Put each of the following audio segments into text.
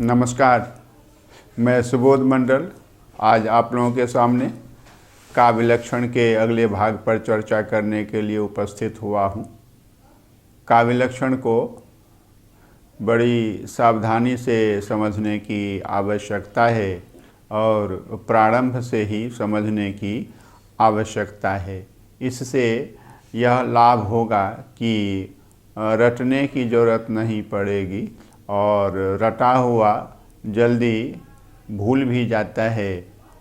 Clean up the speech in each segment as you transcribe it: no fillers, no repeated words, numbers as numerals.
नमस्कार, मैं सुबोध मंडल आज आप लोगों के सामने काव्य लक्षण के अगले भाग पर चर्चा करने के लिए उपस्थित हुआ हूँ। काव्य लक्षण को बड़ी सावधानी से समझने की आवश्यकता है और प्रारंभ से ही समझने की आवश्यकता है। इससे यह लाभ होगा कि रटने की ज़रूरत नहीं पड़ेगी और रटा हुआ जल्दी भूल भी जाता है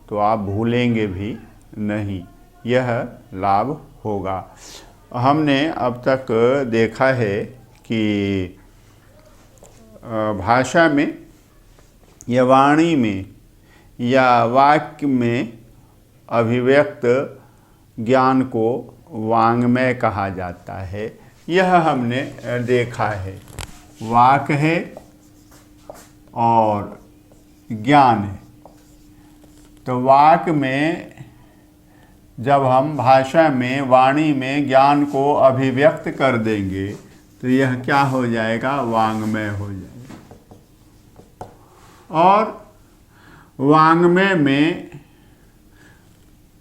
तो आप भूलेंगे भी नहीं, यह लाभ होगा। हमने अब तक देखा है कि भाषा में या वाणी में या वाक्य में अभिव्यक्त ज्ञान को वाङ्मय कहा जाता है। यह हमने देखा है। वाक है और ज्ञान है। तो वाक में जब हम भाषा में वाणी में ज्ञान को अभिव्यक्त कर देंगे तो यह क्या हो जाएगा? वाङ्मय हो जाएगा। और वाङ्मय में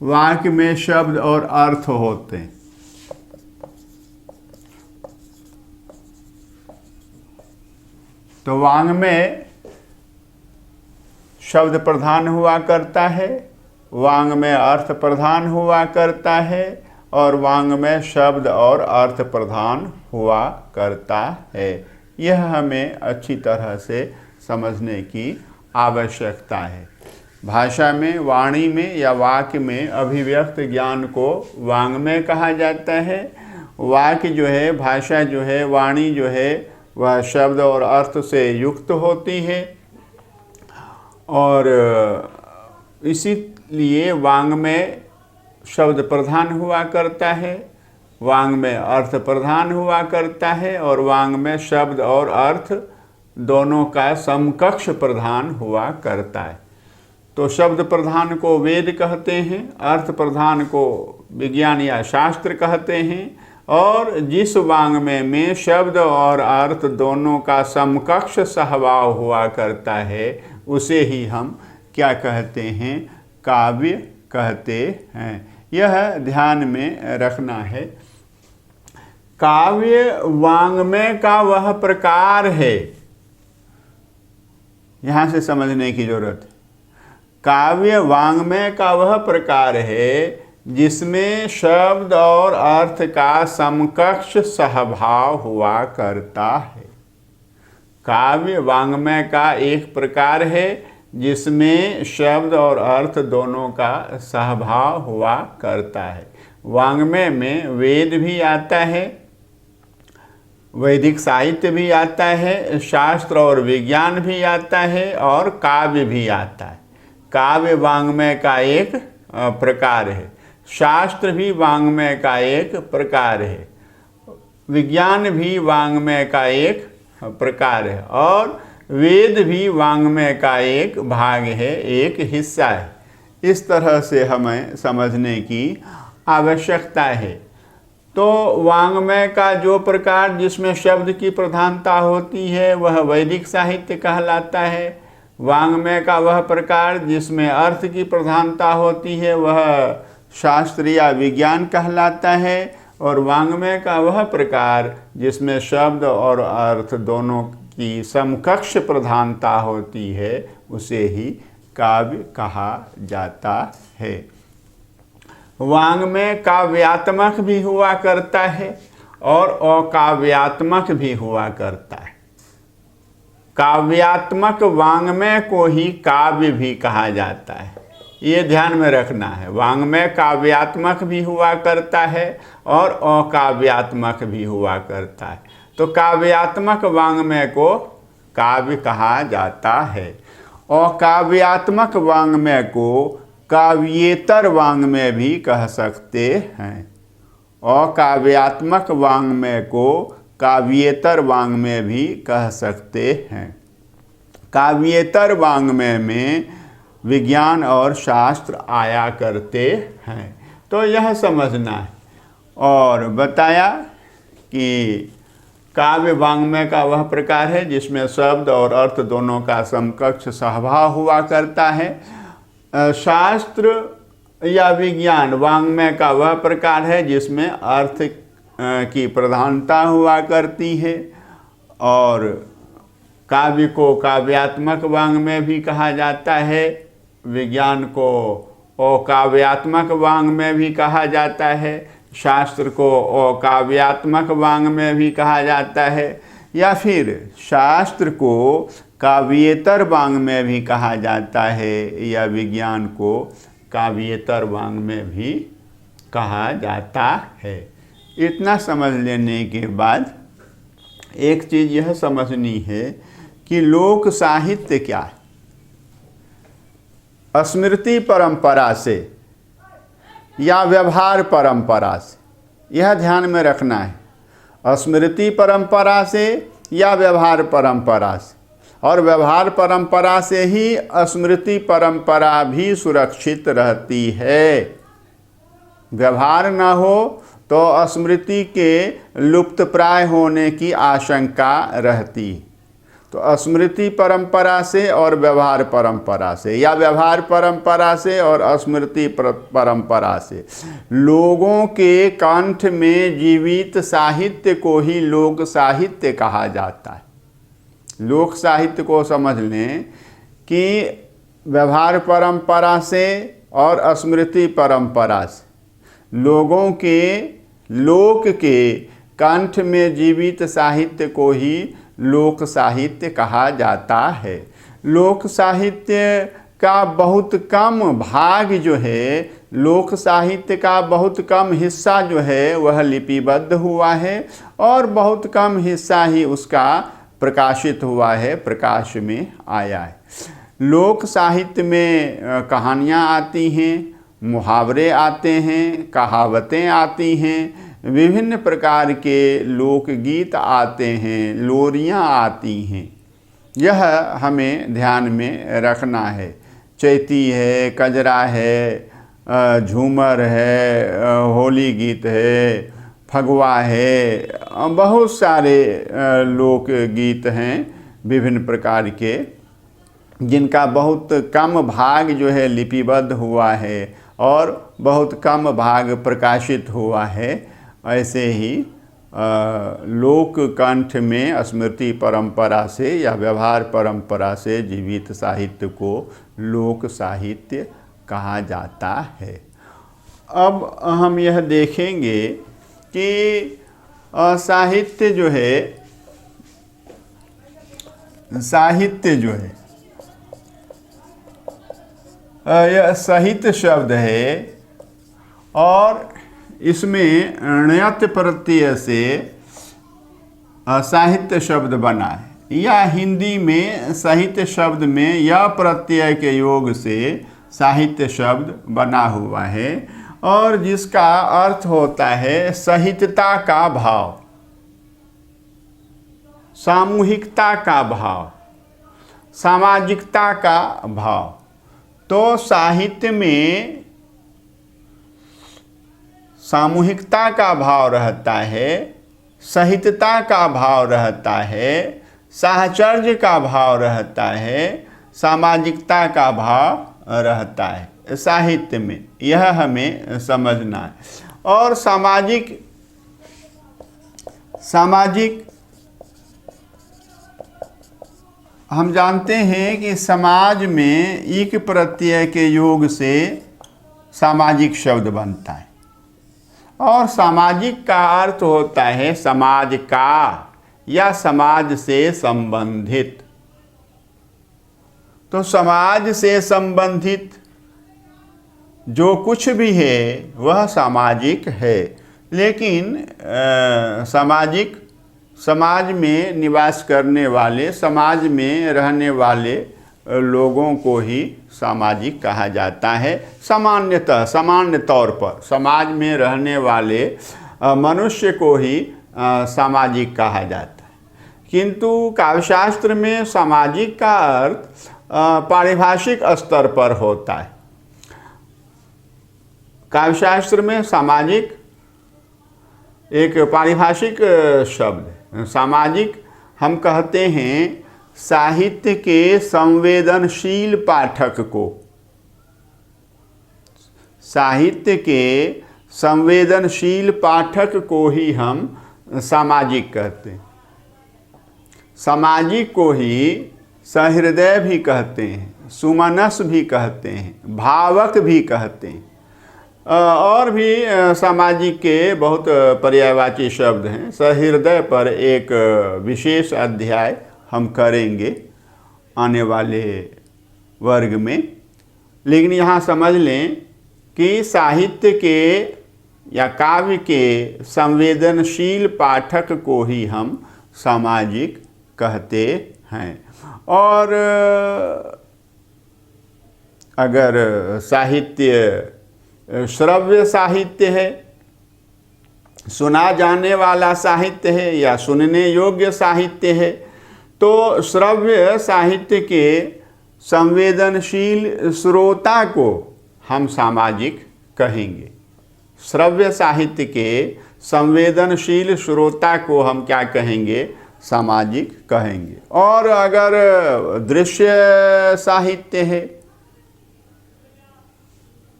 वाक्य में शब्द और अर्थ होते हैं। तो वाङ्मय शब्द प्रधान हुआ करता है, वाङ्मय अर्थ प्रधान हुआ करता है और वाङ्मय शब्द और अर्थ प्रधान हुआ करता है। यह हमें अच्छी तरह से समझने की आवश्यकता है। भाषा में, वाणी में या वाक्य में अभिव्यक्त ज्ञान को वाङ्मय कहा जाता है। वाक्य जो है, भाषा जो है, वाणी जो है वह शब्द और अर्थ से युक्त होती है और इसीलिए वाङ्मय शब्द प्रधान हुआ करता है, वाङ्मय अर्थ प्रधान हुआ करता है और वाङ्मय शब्द और अर्थ दोनों का समकक्ष प्रधान हुआ करता है। तो शब्द प्रधान को वेद कहते हैं, अर्थ प्रधान को विज्ञान या शास्त्र कहते हैं और जिस वाङ्मय में शब्द और अर्थ दोनों का समकक्ष सहभाव हुआ करता है उसे ही हम क्या कहते हैं? काव्य कहते हैं। यह ध्यान में रखना है। काव्य वाङ्मय का वह प्रकार है, यहाँ से समझने की जरूरत है। काव्य वाङ्मय का वह प्रकार है जिसमें शब्द और अर्थ का समकक्ष सहभाव हुआ करता है। काव्य वाङ्मय का एक प्रकार है जिसमें शब्द और अर्थ दोनों का सहभाव हुआ करता है। वाङ्मय में वेद भी आता है, वैदिक साहित्य भी आता है, शास्त्र और विज्ञान भी आता है और काव्य भी आता है। काव्य वाङ्मय का एक प्रकार है, शास्त्र भी वाङ्मय का एक प्रकार है, विज्ञान भी वाङ्मय का एक प्रकार है और वेद भी वाङ्मय का एक भाग है, एक हिस्सा है। इस तरह से हमें समझने की आवश्यकता है। तो वाङ्मय का जो प्रकार जिसमें शब्द की प्रधानता होती है वह वैदिक साहित्य कहलाता है। वाङ्मय का वह प्रकार जिसमें अर्थ की प्रधानता होती है वह शास्त्र या विज्ञान कहलाता है और वाङ्मय का वह प्रकार जिसमें शब्द और अर्थ दोनों की समकक्ष प्रधानता होती है उसे ही काव्य कहा जाता है। वाङ्मय काव्यात्मक भी हुआ करता है और अकाव्यात्मक भी हुआ करता है। काव्यात्मक वाङ्मय को ही काव्य भी कहा जाता है, ये ध्यान में रखना है। वाङ्मय काव्यात्मक भी हुआ करता है और अकाव्यात्मक भी हुआ करता है। तो काव्यात्मक वाङ्मय को काव्य कहा जाता है। अकाव्यात्मक वाङ्मय को काव्येतर वाङ्मय भी कह सकते हैं। अकाव्यात्मक वाङ्मय को काव्येतर वाङ्मय भी कह सकते हैं। काव्येतर वाङ्मय में विज्ञान और शास्त्र आया करते हैं। तो यह समझना है। और बताया कि काव्य वाङ्मय का वह प्रकार है जिसमें शब्द और अर्थ दोनों का समकक्ष सहभाव हुआ करता है। शास्त्र या विज्ञान वाङ्मय का वह प्रकार है जिसमें अर्थ की प्रधानता हुआ करती है। और काव्य को काव्यात्मक वाङ्मय भी कहा जाता है, विज्ञान को अकाव्यात्मक वाङ्मय भी कहा जाता है, शास्त्र को अकाव्यात्मक वाङ्मय भी कहा जाता है, या फिर शास्त्र को काव्येतर वाङ्मय भी कहा जाता है, या विज्ञान को काव्येतर वाङ्मय भी कहा जाता है। इतना समझ लेने के बाद एक चीज़ यह समझनी है कि लोक साहित्य क्या है। स्मृति परंपरा से या व्यवहार परंपरा से, यह ध्यान में रखना है। स्मृति परंपरा से या व्यवहार परंपरा से, और व्यवहार परंपरा से ही स्मृति परंपरा भी सुरक्षित रहती है। व्यवहार न हो तो स्मृति के लुप्तप्राय होने की आशंका रहती। तो स्मृति परंपरा से और व्यवहार परंपरा से, या व्यवहार परंपरा से और स्मृति परंपरा से, लोगों के कंठ में जीवित साहित्य को ही लोक साहित्य कहा जाता है। लोक साहित्य को समझ लें कि व्यवहार परंपरा से और स्मृति परंपरा से लोगों के, लोक के कंठ में जीवित साहित्य को ही लोक साहित्य कहा जाता है। लोक साहित्य का बहुत कम भाग जो है, लोक साहित्य का बहुत कम हिस्सा जो है वह लिपिबद्ध हुआ है, और बहुत कम हिस्सा ही उसका प्रकाशित हुआ है, प्रकाश में आया है। लोक साहित्य में कहानियाँ आती हैं, मुहावरे आते हैं, कहावतें आती हैं, विभिन्न प्रकार के लोकगीत आते हैं, लोरियाँ आती हैं। यह हमें ध्यान में रखना है। चैती है, कजरा है, झूमर है, होली गीत है, फगवा है, बहुत सारे लोकगीत हैं विभिन्न प्रकार के, जिनका बहुत कम भाग जो है लिपिबद्ध हुआ है और बहुत कम भाग प्रकाशित हुआ है। ऐसे ही लोक कंठ में स्मृति परंपरा से या व्यवहार परंपरा से जीवित साहित्य को लोक साहित्य कहा जाता है। अब हम यह देखेंगे कि साहित्य जो है, साहित्य जो है, यह साहित्य शब्द है और इसमें ण्यत प्रत्यय से साहित्य शब्द बना है, या हिंदी में साहित्य शब्द में यह प्रत्यय के योग से साहित्य शब्द बना हुआ है, और जिसका अर्थ होता है सहिष्णुता का भाव, सामूहिकता का भाव, सामाजिकता का भाव। तो साहित्य में सामूहिकता का भाव रहता है, सहिष्णुता का भाव रहता है, साहचर्य का भाव रहता है, सामाजिकता का भाव रहता है साहित्य में। यह हमें समझना है। और सामाजिक हम जानते हैं कि समाज में इक प्रत्यय के योग से सामाजिक शब्द बनता है, और सामाजिक का अर्थ होता है समाज का या समाज से संबंधित। तो समाज से संबंधित जो कुछ भी है वह सामाजिक है। लेकिन समाज में निवास करने वाले, समाज में रहने वाले लोगों को ही सामाजिक कहा जाता है। सामान्यतः, सामान्य तौर पर समाज में रहने वाले मनुष्य को ही सामाजिक कहा जाता है। किंतु काव्यशास्त्र में सामाजिक का अर्थ पारिभाषिक स्तर पर होता है। काव्यशास्त्र में सामाजिक एक पारिभाषिक शब्द है। सामाजिक हम कहते हैं साहित्य के संवेदनशील पाठक को, साहित्य के संवेदनशील पाठक को ही हम सामाजिक कहते हैं। सामाजिक को ही सहृदय भी कहते हैं, सुमनस भी कहते हैं, भावक भी कहते हैं, और भी सामाजिक के बहुत पर्यायवाची शब्द हैं। सहृदय पर एक विशेष अध्याय हम करेंगे आने वाले वर्ग में, लेकिन यहाँ समझ लें कि साहित्य के या काव्य के संवेदनशील पाठक को ही हम सामाजिक कहते हैं। और अगर साहित्य श्रव्य साहित्य है, सुना जाने वाला साहित्य है या सुनने योग्य साहित्य है, तो श्रव्य साहित्य के संवेदनशील श्रोता को हम सामाजिक कहेंगे। श्रव्य साहित्य के संवेदनशील श्रोता को हम क्या कहेंगे? सामाजिक कहेंगे। और अगर दृश्य साहित्य है,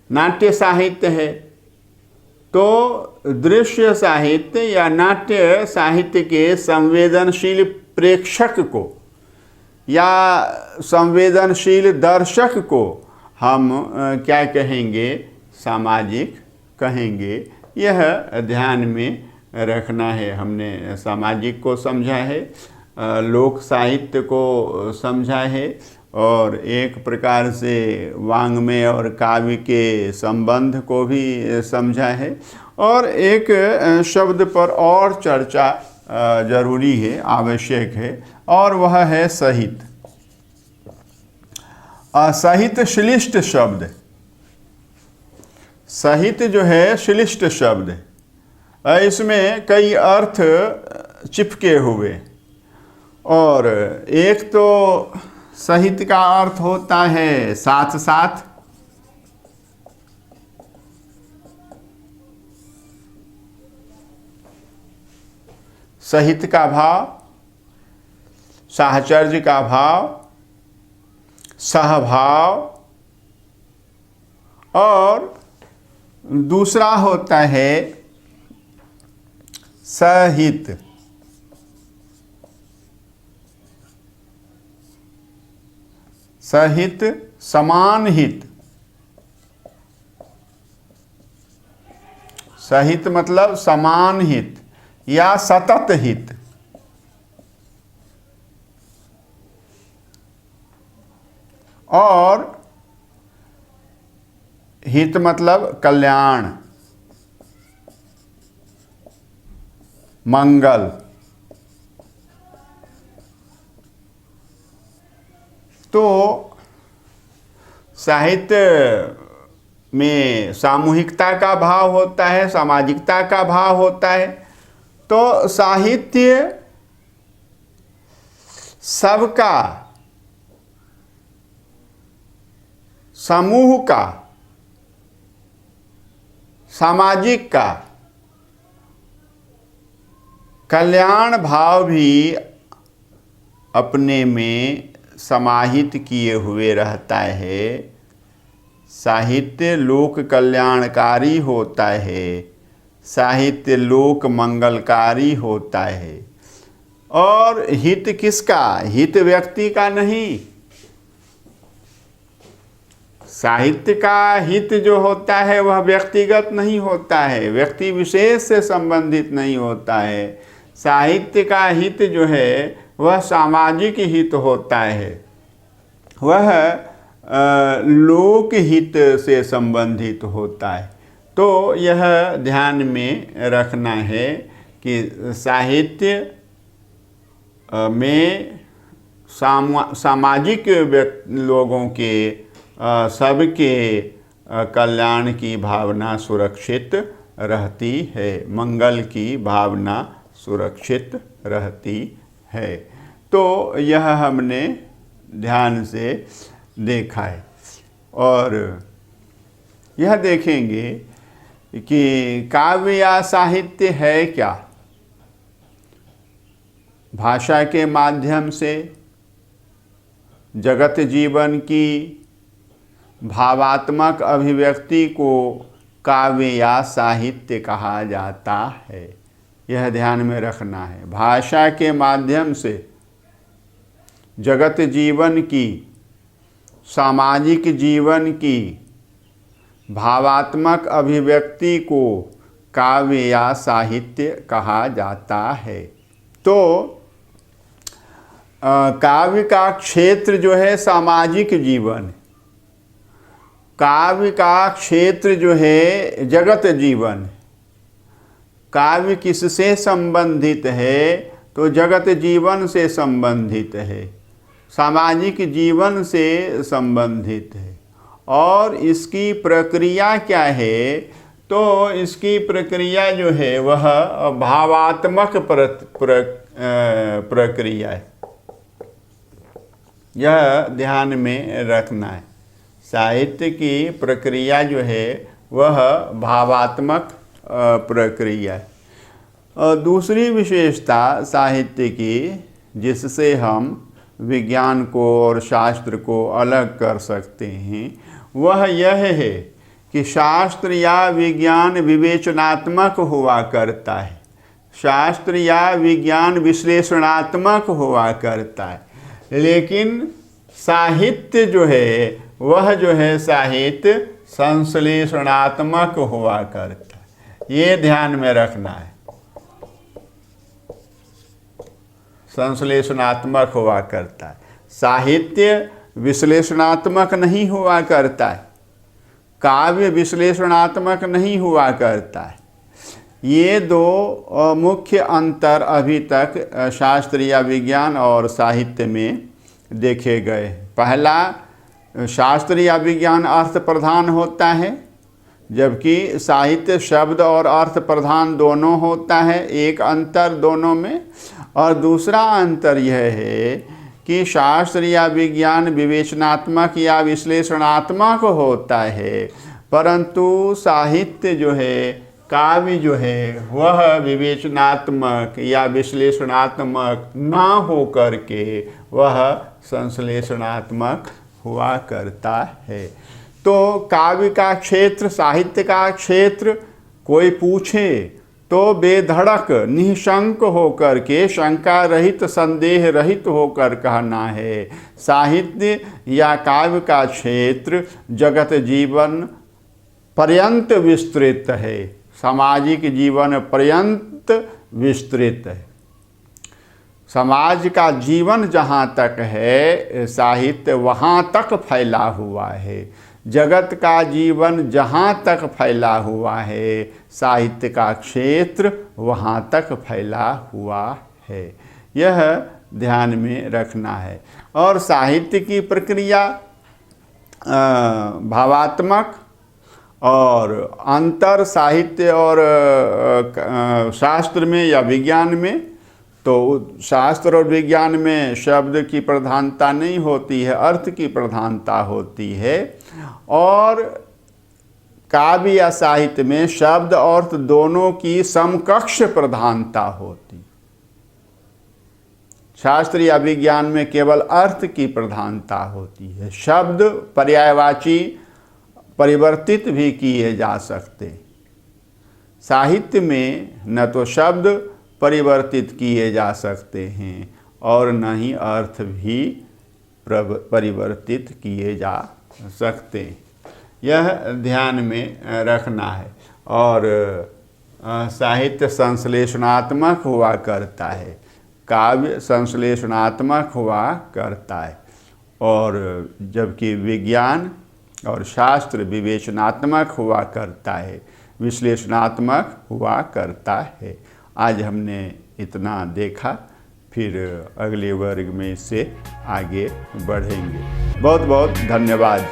नाट्य साहित्य है, तो दृश्य साहित्य या नाट्य साहित्य के संवेदनशील प्रेक्षक को या संवेदनशील दर्शक को हम क्या कहेंगे? सामाजिक कहेंगे। यह ध्यान में रखना है। हमने सामाजिक को समझा है, लोक साहित्य को समझा है, और एक प्रकार से वाङ्मय और काव्य के संबंध को भी समझा है। और एक शब्द पर और चर्चा जरूरी है, आवश्यक है, और वह है सहित। सहित श्लिष्ट शब्द है। सहित जो है श्लिष्ट शब्द है, इसमें कई अर्थ चिपके हुए। और एक तो सहित का अर्थ होता है साथ साथ, सहित का भाव, साहचर्य का भाव, सहभाव, और दूसरा होता है सहित। सहित समान हित। सहित मतलब समान हित या सतत हित। और हित मतलब कल्याण, मंगल। तो साहित्य में सामूहिकता का भाव होता है, सामाजिकता का भाव होता है। तो साहित्य सबका, समूह का, सामाजिक का कल्याण भाव भी अपने में समाहित किए हुए रहता है। साहित्य लोक कल्याणकारी होता है, साहित्य लोक मंगलकारी होता है। और हित किसका? हित व्यक्ति का नहीं। साहित्य का हित जो होता है वह व्यक्तिगत नहीं होता है, व्यक्ति विशेष से संबंधित नहीं होता है। साहित्य का हित जो है वह सामाजिक हित होता है, वह लोक हित से संबंधित होता है। तो यह ध्यान में रखना है कि साहित्य में सामाजिक लोगों के सबके कल्याण की भावना सुरक्षित रहती है, मंगल की भावना सुरक्षित रहती है। तो यह हमने ध्यान से देखा है। और यह देखेंगे कि काव्य या साहित्य है क्या। भाषा के माध्यम से जगत जीवन की भावात्मक अभिव्यक्ति को काव्य या साहित्य कहा जाता है। यह ध्यान में रखना है। भाषा के माध्यम से जगत जीवन की, सामाजिक जीवन की भावात्मक अभिव्यक्ति को काव्य या साहित्य कहा जाता है। तो काव्य का क्षेत्र जो है सामाजिक जीवन, काव्य का क्षेत्र जो है जगत जीवन। काव्य किससे संबंधित है? तो जगत जीवन से संबंधित है, सामाजिक जीवन से संबंधित है। और इसकी प्रक्रिया क्या है? तो इसकी प्रक्रिया जो है वह भावात्मक प्रक्रिया है। यह ध्यान में रखना है। साहित्य की प्रक्रिया जो है वह भावात्मक प्रक्रिया है। और दूसरी विशेषता साहित्य की जिससे हम विज्ञान को और शास्त्र को अलग कर सकते हैं वह यह है कि शास्त्र या विज्ञान विवेचनात्मक हुआ करता है, शास्त्र या विज्ञान विश्लेषणात्मक हुआ करता है। लेकिन साहित्य जो है वह जो है साहित्य संश्लेषणात्मक हुआ करता है। ये ध्यान में रखना है। संश्लेषणात्मक हुआ करता है, साहित्य विश्लेषणात्मक नहीं हुआ करता है, काव्य विश्लेषणात्मक नहीं हुआ करता है। ये दो मुख्य अंतर अभी तक शास्त्र या विज्ञान और साहित्य में देखे गए। पहला, शास्त्र या विज्ञान अर्थ प्रधान होता है, जबकि साहित्य शब्द और अर्थ प्रधान दोनों होता है। एक अंतर दोनों में। और दूसरा अंतर यह है कि शास्त्र या विज्ञान विवेचनात्मक या विश्लेषणात्मक होता है, परंतु साहित्य जो है, काव्य जो है वह विवेचनात्मक या विश्लेषणात्मक ना हो करके वह संश्लेषणात्मक हुआ करता है। तो काव्य का क्षेत्र, साहित्य का क्षेत्र कोई पूछे तो बेधड़क निशंक होकर के, शंका रहित, संदेह रहित होकर कहना है साहित्य या काव्य का क्षेत्र जगत जीवन पर्यंत विस्तृत है, सामाजिक जीवन पर्यंत विस्तृत है। समाज का जीवन जहाँ तक है साहित्य वहाँ तक फैला हुआ है, जगत का जीवन जहाँ तक फैला हुआ है साहित्य का क्षेत्र वहाँ तक फैला हुआ है। यह ध्यान में रखना है। और साहित्य की प्रक्रिया भावात्मक और अंतर साहित्य और शास्त्र में या विज्ञान में, तो शास्त्र और विज्ञान में शब्द की प्रधानता नहीं होती है, अर्थ की प्रधानता होती है। और काव्य या साहित्य में शब्द अर्थ दोनों की समकक्ष प्रधानता होती। शास्त्र या विज्ञान में केवल अर्थ की प्रधानता होती है। शब्द पर्यायवाची परिवर्तित भी किए जा सकते। साहित्य में न तो शब्द परिवर्तित किए जा सकते हैं और न ही अर्थ भी परिवर्तित किए जा सकते। यह ध्यान में रखना है। और साहित्य संश्लेषणात्मक हुआ करता है, काव्य संश्लेषणात्मक हुआ करता है, और जबकि विज्ञान और शास्त्र विवेचनात्मक हुआ करता है, विश्लेषणात्मक हुआ करता है। आज हमने इतना देखा, फिर अगले वर्ग में इससे आगे बढ़ेंगे। बहुत बहुत धन्यवाद।